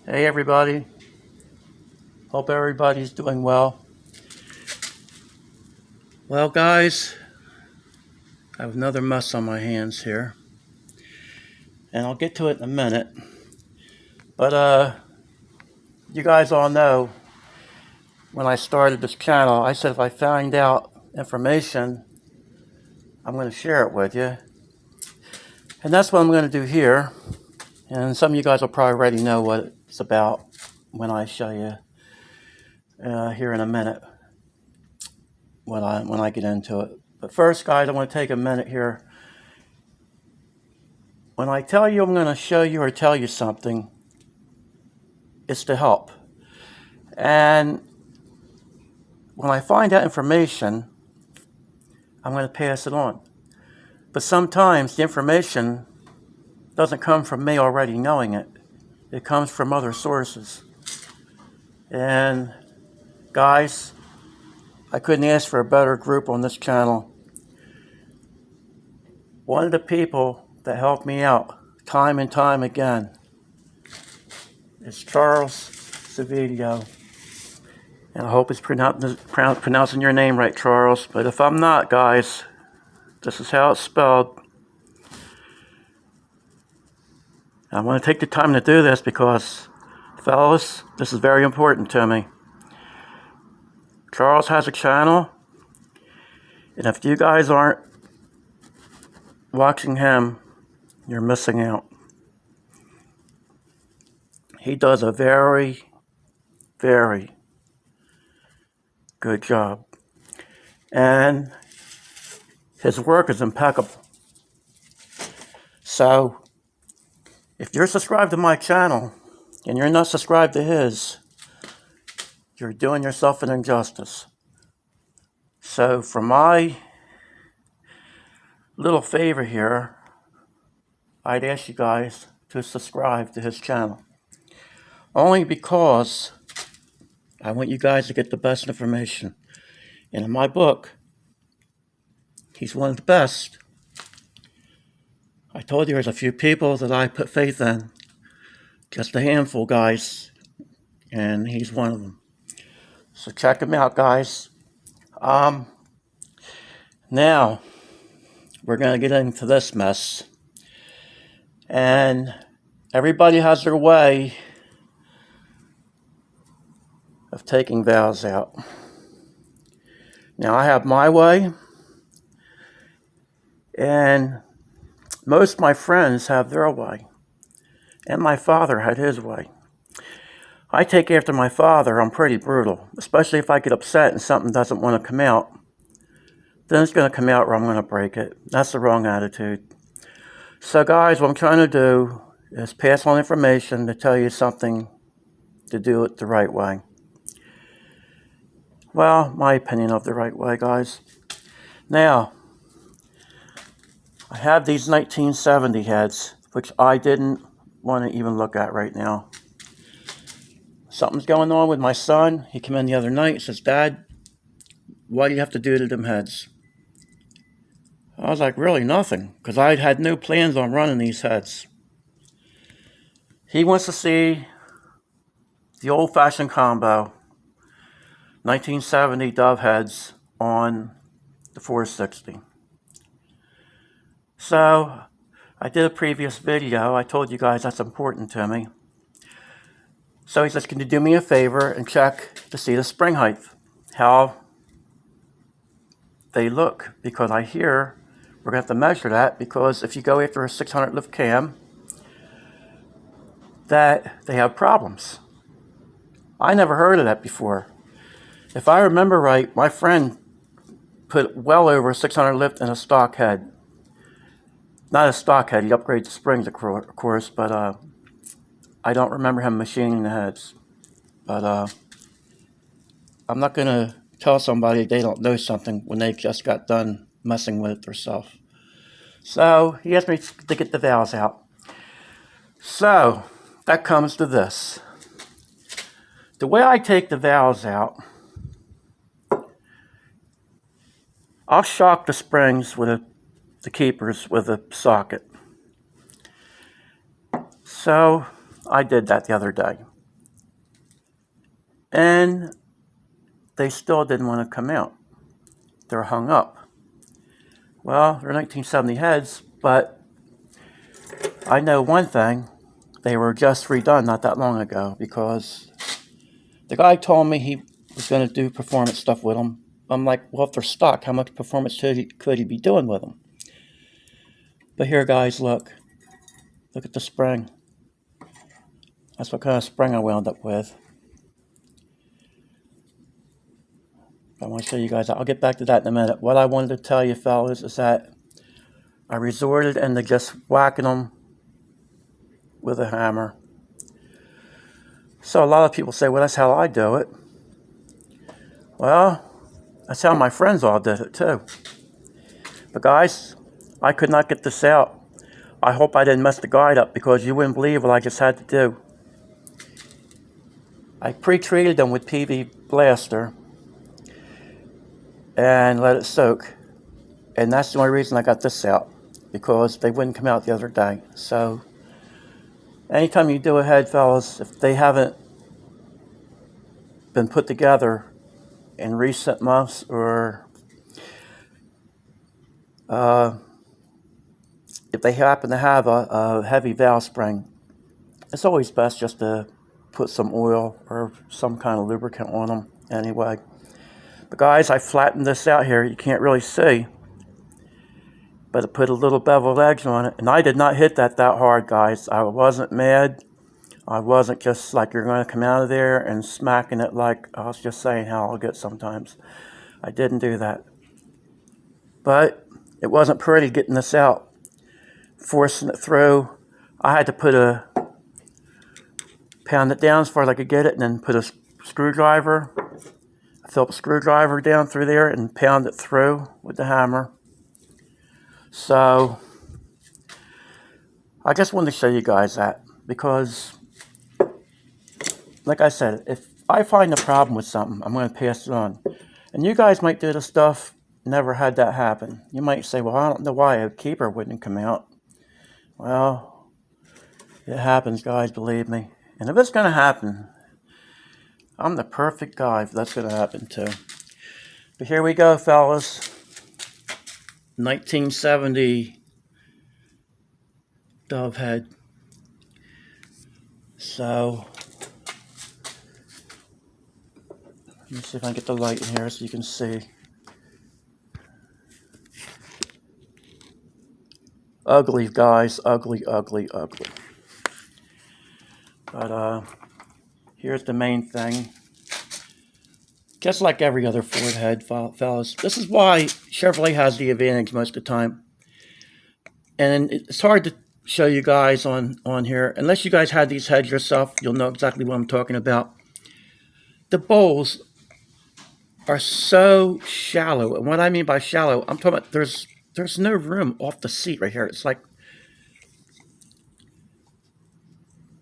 Hey everybody, hope everybody's doing well. Well guys, I have another mess on my hands here, and I'll get to it in a minute. But you guys all know when I started this channel, I said if I find out information, I'm going to share it with you. And that's what I'm going to do here. And some of you guys will probably already know what it's about when I show you here in a minute when I get into it. But first, guys, I want to take a minute here. When I tell you I'm going to show you or tell you something, it's to help. And when I find out information, I'm going to pass it on. But sometimes the information doesn't come from me already knowing it. It comes from other sources. And guys, I couldn't ask for a better group on this channel. One of the people that helped me out time and time again is Charles Savidio. And I hope it's pronouncing your name right, Charles. But if I'm not, guys, this is how it's spelled. I want to take the time to do this because, fellas, this is very important to me. Charles has a channel, and if you guys aren't watching him, you're missing out. He does a very, very good job. And his work is impeccable. So, if you're subscribed to my channel and you're not subscribed to his, you're doing yourself an injustice. So, for my little favor here, I'd ask you guys to subscribe to his channel. Only because I want you guys to get the best information. And in my book, he's one of the best. I told you there's a few people that I put faith in. Just a handful, guys. And he's one of them. So check him out, guys. Now, we're going to get into this mess. And everybody has their way of taking valves out. Now, I have my way. And most of my friends have their way. And my father had his way. I take after my father. I'm pretty brutal. Especially if I get upset and something doesn't want to come out. Then it's going to come out or I'm going to break it. That's the wrong attitude. So guys, what I'm trying to do is pass on information to tell you something to do it the right way. Well, my opinion of the right way, guys. Now, I have these 1970 heads, which I didn't want to even look at right now. Something's going on with my son. He came in the other night and says, "Dad, what do you have to do to them heads?" I was like, really nothing, because I had no plans on running these heads. He wants to see the old-fashioned combo, 1970 Dove heads on the 460. So, I did a previous video. I told you guys that's important to me. So he says, can you do me a favor and check to see the spring height, how they look? Because I hear we're going to have to measure that, because if you go after a 600 lift cam, that they have problems. I never heard of that before. If I remember right, my friend put well over 600 lift in a stock head. Not a stock head, he upgraded the springs, of course, but I don't remember him machining the heads. But I'm not going to tell somebody they don't know something when they just got done messing with it themselves. So he asked me to get the valves out. So that comes to this. The way I take the valves out, I'll shock the springs with the keepers with a socket. So I did that the other day. and they still didn't want to come out. They're hung up. Well, they're 1970 heads, but I know one thing. They were just redone not that long ago because the guy told me he was going to do performance stuff with them. I'm like, well, if they're stock, how much performance could he be doing with them? But here, guys, look. Look at the spring. That's what kind of spring I wound up with. I want to show you guys. I'll get back to that in a minute. What I wanted to tell you, fellas, is that I resorted into just whacking them with a hammer. So a lot of people say, well, that's how I do it. Well, that's how my friends all did it too. But guys, I could not get this out. I hope I didn't mess the guide up because you wouldn't believe what I just had to do. I pre-treated them with PV Blaster and let it soak. And that's the only reason I got this out, because they wouldn't come out the other day. So anytime you do a head, fellas, if they haven't been put together in recent months, or if they happen to have a heavy valve spring, it's always best just to put some oil or some kind of lubricant on them anyway. But guys, I flattened this out here. You can't really see, but I put a little beveled edge on it, and I did not hit that hard, guys. I wasn't mad. I wasn't just like you're going to come out of there and smacking it like I was just saying how I'll get sometimes. I didn't do that. But it wasn't pretty getting this out, forcing it through. I had to pound it down as far as I could get it, and then put a screwdriver, a Phillips screwdriver down through there and pound it through with the hammer. So I just wanted to show you guys that, because like I said, if I find a problem with something, I'm going to pass it on. And you guys might do the stuff, never had that happen. You might say, well, I don't know why a keeper wouldn't come out. Well, it happens, guys, believe me. And if it's going to happen, I'm the perfect guy if that's going to happen to. But here we go, fellas. 1970 dove head. So let me see if I can get the light in here so you can see. Ugly, guys. Ugly, ugly, ugly. But here's the main thing. Just like every other Ford head, fellas. This is why Chevrolet has the advantage most of the time. And it's hard to show you guys on here. Unless you guys had these heads yourself, you'll know exactly what I'm talking about. The bowls are so shallow. And what I mean by shallow, I'm talking about there's no room off the seat right here. It's like,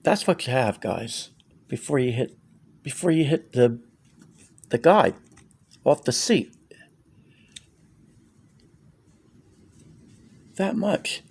that's what you have, guys, before you hit the guide off the seat. That much.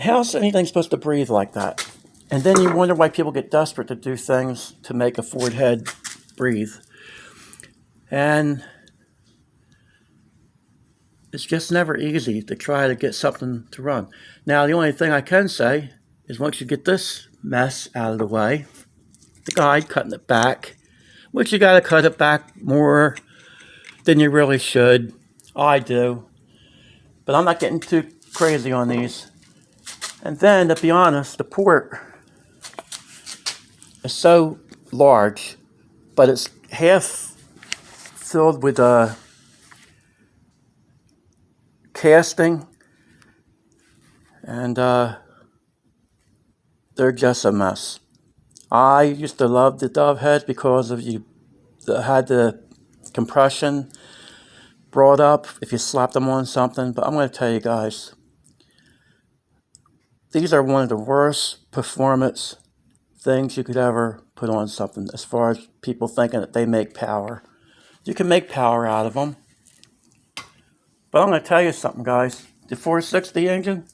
How's anything supposed to breathe like that? And then you wonder why people get desperate to do things to make a Ford head breathe. And it's just never easy to try to get something to run. Now, the only thing I can say is once you get this mess out of the way, the guide, cutting it back, which you got to cut it back more than you really should. I do. But I'm not getting too crazy on these. And then, to be honest, the port is so large, but it's half filled with casting, and they're just a mess. I used to love the dove heads because of had the compression brought up if you slapped them on something. But I'm going to tell you guys, these are one of the worst performance things you could ever put on something, as far as people thinking that they make power. You can make power out of them. But I'm going to tell you something, guys. The 460 engine,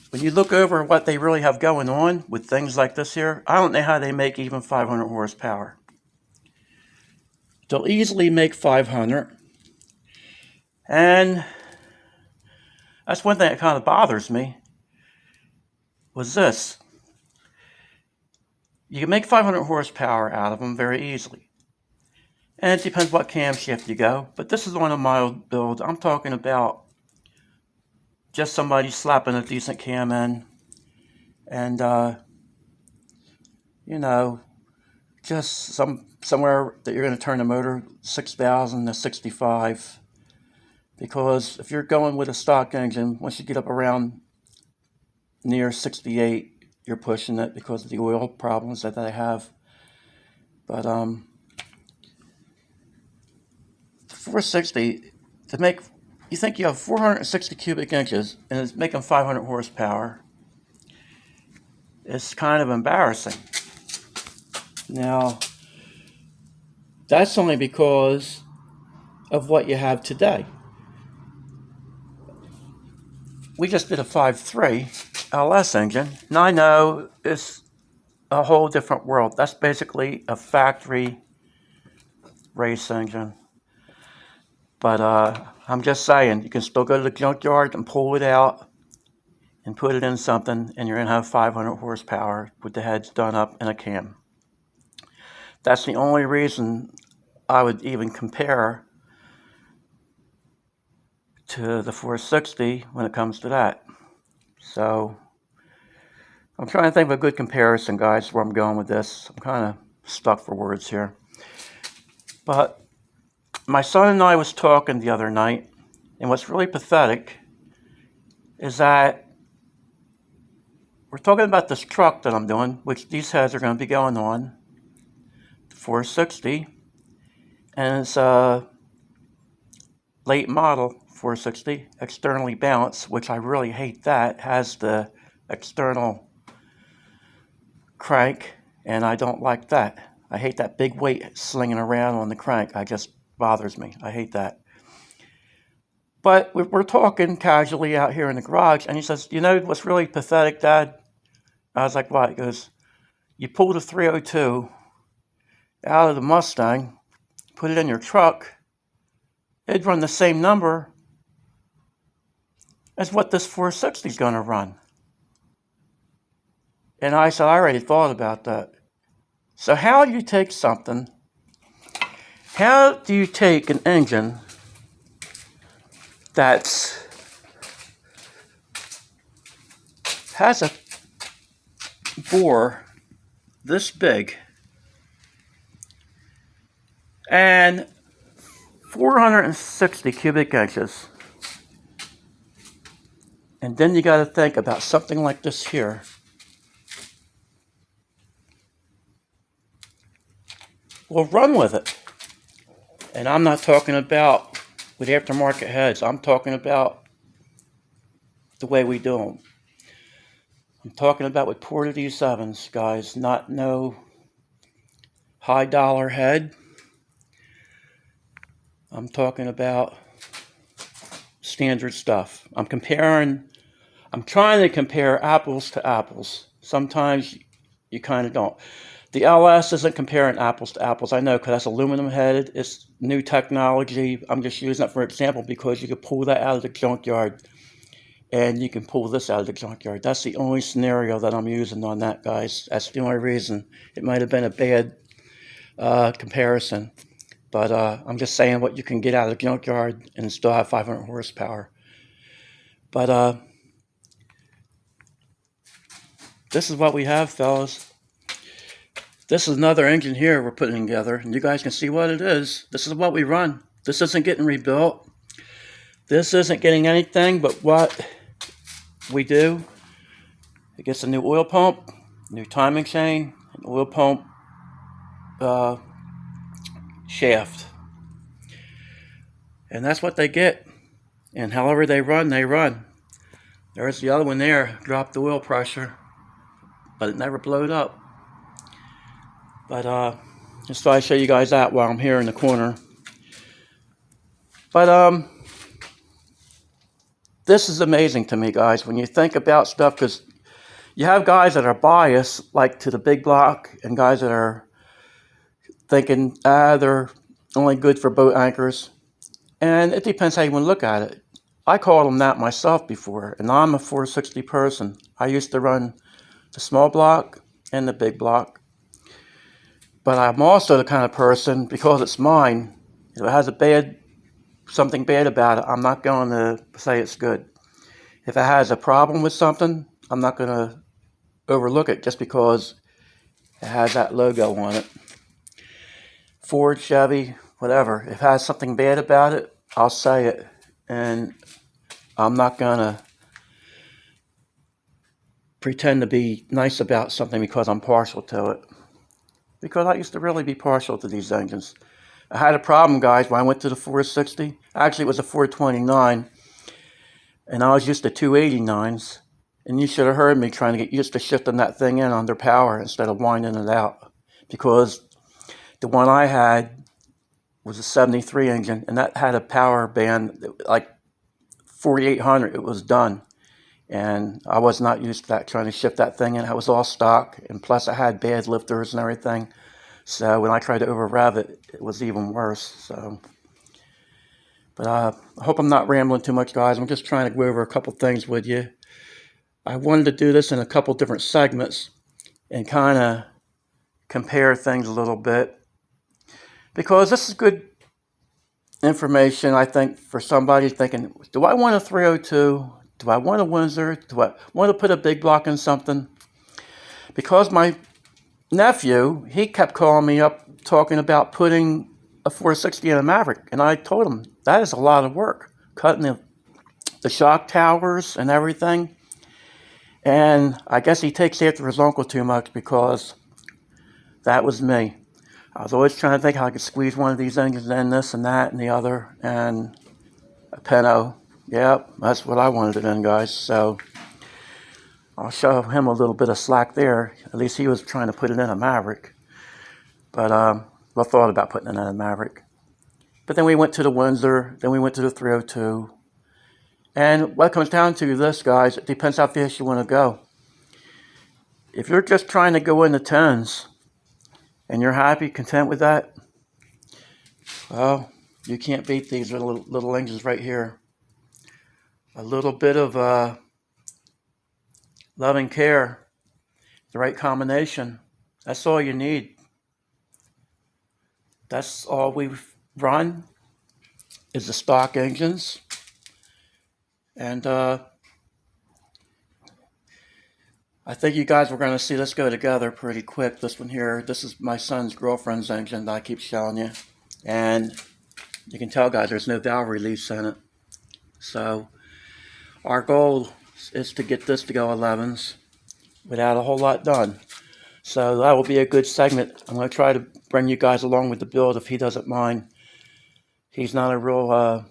when you look over what they really have going on with things like this here, I don't know how they make even 500 horsepower. They'll easily make 500. And that's one thing that kind of bothers me, was this. You can make 500 horsepower out of them very easily. And it depends what camshaft you go. But this is on a mild build. I'm talking about just somebody slapping a decent cam in. And, you know, just somewhere that you're going to turn the motor 6,000 to 65. Because if you're going with a stock engine, once you get up around near 68, you're pushing it because of the oil problems that they have. But the 460, to make, you think you have 460 cubic inches and it's making 500 horsepower, it's kind of embarrassing. Now, that's only because of what you have today. We just did a 5.3 LS engine. Now I know it's a whole different world. That's basically a factory race engine. But I'm just saying, you can still go to the junkyard and pull it out and put it in something, and you're going to have 500 horsepower with the heads done up in a cam. That's the only reason I would even compare to the 460 when it comes to that. So I'm trying to think of a good comparison, guys, where I'm going with this. I'm kind of stuck for words here. But my son and I was talking the other night, and what's really pathetic is that we're talking about this truck that I'm doing, which these heads are going to be going on, the 460, and it's a late model 460, externally balanced, which I really hate that, has the external crank, and I don't like that. I hate that big weight slinging around on the crank. It just bothers me. I hate that. But we're talking casually out here in the garage, and he says, you know what's really pathetic, Dad? I was like, what? He goes, you pull the 302 out of the Mustang, put it in your truck, it'd run the same number as what this 460 is going to run. And I said, I already thought about that. So how do you take something, how do you take an engine that's has a bore this big and 460 cubic inches, and then you got to think about something like this here. Well, run with it. And I'm not talking about with aftermarket heads. I'm talking about the way we do them. I'm talking about with Porta D7s, guys, not no high dollar head. I'm talking about standard stuff. I'm trying to compare apples to apples. Sometimes you kind of don't. The LS isn't comparing apples to apples. I know, because that's aluminum headed. It's new technology. I'm just using that for example because you can pull that out of the junkyard and you can pull this out of the junkyard. That's the only scenario that I'm using on that, guys. That's the only reason. It might have been a bad comparison. But I'm just saying what you can get out of the junkyard and still have 500 horsepower. But this is what we have, fellas. This is another engine here we're putting together, and you guys can see what it is. This is what we run. This isn't getting rebuilt. This isn't getting anything but what we do. It gets a new oil pump, new timing chain, an oil pump shaft. And that's what they get. And however they run, they run. There's the other one there, dropped the oil pressure, but it never blowed up. But just thought I'd show you guys that while I'm here in the corner. But this is amazing to me, guys, when you think about stuff, because you have guys that are biased, like to the big block, and guys that are thinking, they're only good for boat anchors. And it depends how you want to look at it. I called them that myself before, and I'm a 460 person. I used to run the small block and the big block. But I'm also the kind of person, because it's mine, if it has something bad about it, I'm not going to say it's good. If it has a problem with something, I'm not going to overlook it just because it has that logo on it. Ford, Chevy, whatever. If it has something bad about it, I'll say it. And I'm not going to pretend to be nice about something because I'm partial to it. Because I used to really be partial to these engines. I had a problem, guys, when I went to the 460. Actually, it was a 429. And I was used to 289s. And you should have heard me trying to get used to shifting that thing in under power instead of winding it out. Because the one I had was a 73 engine, and that had a power band, like 4,800, it was done. And I was not used to that, trying to shift that thing in. It was all stock, and plus I had bad lifters and everything. So when I tried to over rev it, it was even worse. So, but I hope I'm not rambling too much, guys. I'm just trying to go over a couple things with you. I wanted to do this in a couple different segments and kind of compare things a little bit, because this is good information, I think, for somebody thinking, do I want a 302? Do I want a Windsor? Do I want to put a big block in something? Because my nephew, he kept calling me up talking about putting a 460 in a Maverick. And I told him, that is a lot of work, cutting the shock towers and everything. And I guess he takes after his uncle too much, because that was me. I was always trying to think how I could squeeze one of these engines in, this and that and the other. And a Pinto. Yep, that's what I wanted it in, guys. So I'll show him a little bit of slack there. At least he was trying to put it in a Maverick. But I thought about putting it in a Maverick. But then we went to the Windsor. Then we went to the 302. And what it comes down to this, guys, it depends how fast you want to go. If you're just trying to go in the 10s and you're happy, content with that, well, you can't beat these little engines right here. A little bit of love and care, the right combination. That's all you need. That's all we've run is the stock engines. And I think you guys were going to see this go together pretty quick. This one here, this is my son's girlfriend's engine that I keep showing you. And you can tell, guys, there's no valve release in it. So our goal is to get this to go 11s without a whole lot done. So that will be a good segment. I'm going to try to bring you guys along with the build if he doesn't mind. He's not a real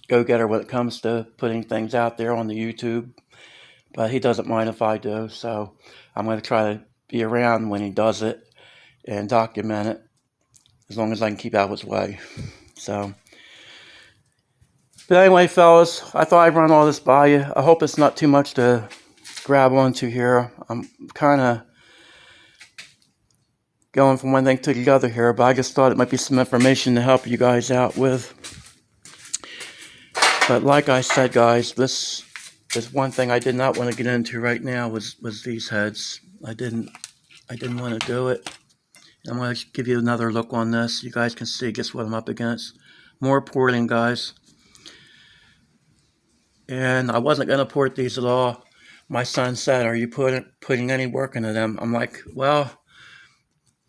go-getter when it comes to putting things out there on the YouTube, but he doesn't mind if I do. So I'm going to try to be around when he does it and document it, as long as I can keep out of his way. So, but anyway, fellas, I thought I'd run all this by you. I hope it's not too much to grab onto here. I'm kind of going from one thing to the other here, but I just thought it might be some information to help you guys out with. But like I said, guys, this is one thing I did not want to get into right now was these heads. I didn't want to do it. I'm going to give you another look on this. You guys can see just what I'm up against. More porting, guys. And I wasn't going to port these at all. My son said, are you putting any work into them? I'm like, well,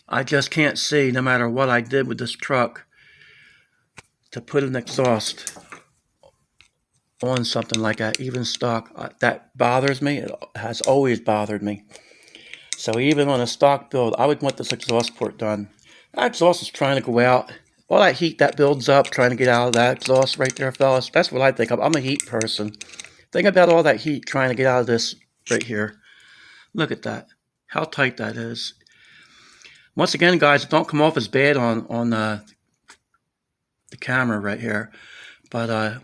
I just can't see, no matter what I did with this truck, to put an exhaust on something like that, even stock. That bothers me. It has always bothered me. So even on a stock build, I would want this exhaust port done. That exhaust is trying to go out. All that heat that builds up, trying to get out of that exhaust right there, fellas. That's what I think of. I'm a heat person. Think about all that heat trying to get out of this right here. Look at that. How tight that is. Once again, guys, don't come off as bad on the camera right here. But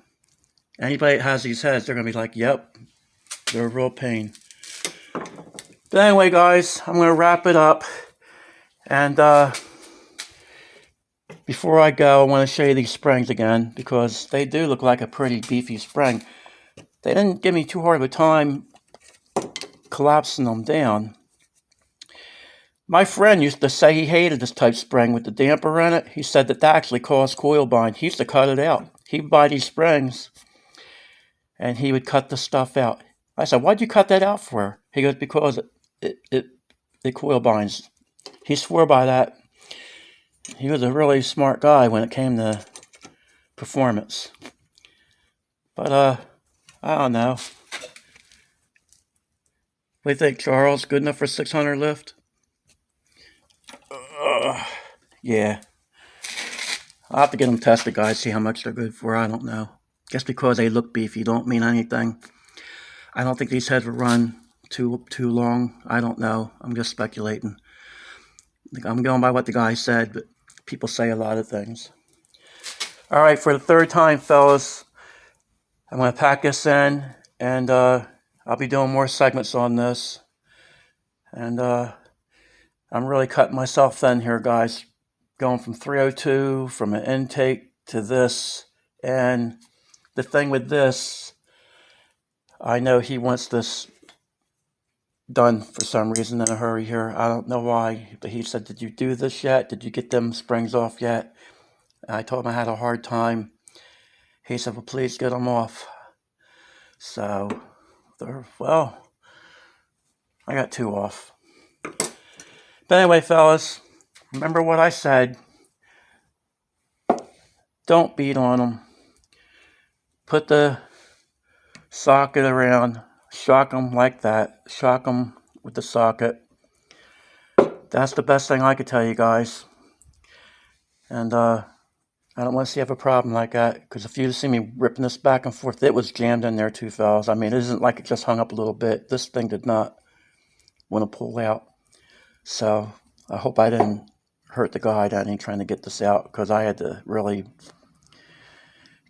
Anybody that has these heads, they're going to be like, yep, they're a real pain. But anyway, guys, I'm going to wrap it up. And before I go, I want to show you these springs again, because they do look like a pretty beefy spring. They didn't give me too hard of a time collapsing them down. My friend used to say he hated this type spring with the damper in it. He said that actually caused coil bind. He used to cut it out. He'd buy these springs, and he would cut the stuff out. I said, why'd you cut that out for? He goes, because it coil binds. He swore by that. He was a really smart guy when it came to performance. But, I don't know. What do you think, Charles? Good enough for 600 lift? Yeah. I'll have to get them tested, guys, see how much they're good for. I don't know. Just because they look beefy don't mean anything. I don't think these heads will run too long. I don't know. I'm just speculating. I'm going by what the guy said, but people say a lot of things. All right, for the third time, fellas, I'm going to pack this in, and I'll be doing more segments on this. And I'm really cutting myself thin here, guys. Going from 302, from an intake to this. And the thing with this, I know he wants this done for some reason in a hurry here. I don't know why, but he said, did you do this yet? Did you get them springs off yet? And I told him I had a hard time. He said, well, please get them off. So, well, I got 2 off. But anyway, fellas, remember what I said. Don't beat on them. Put the socket around. Shock them like that. Shock them with the socket. That's the best thing I could tell you guys. And I don't want to see you have a problem like that, because if you see me ripping this back and forth, it was jammed in there too, fellas. I mean, it isn't like it just hung up a little bit. This thing did not want to pull out. So I hope I didn't hurt the guy down trying to get this out, because I had to really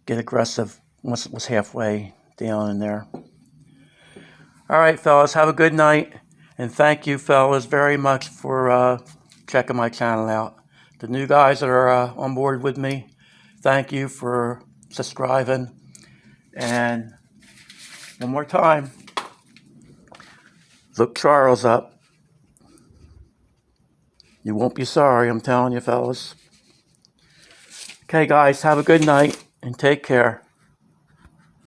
get aggressive once it was halfway down in there. All right, fellas, have a good night. And thank you, fellas, very much for checking my channel out. The new guys that are on board with me, thank you for subscribing. And one more time, look Charles up. You won't be sorry, I'm telling you, fellas. Okay, guys, have a good night and take care.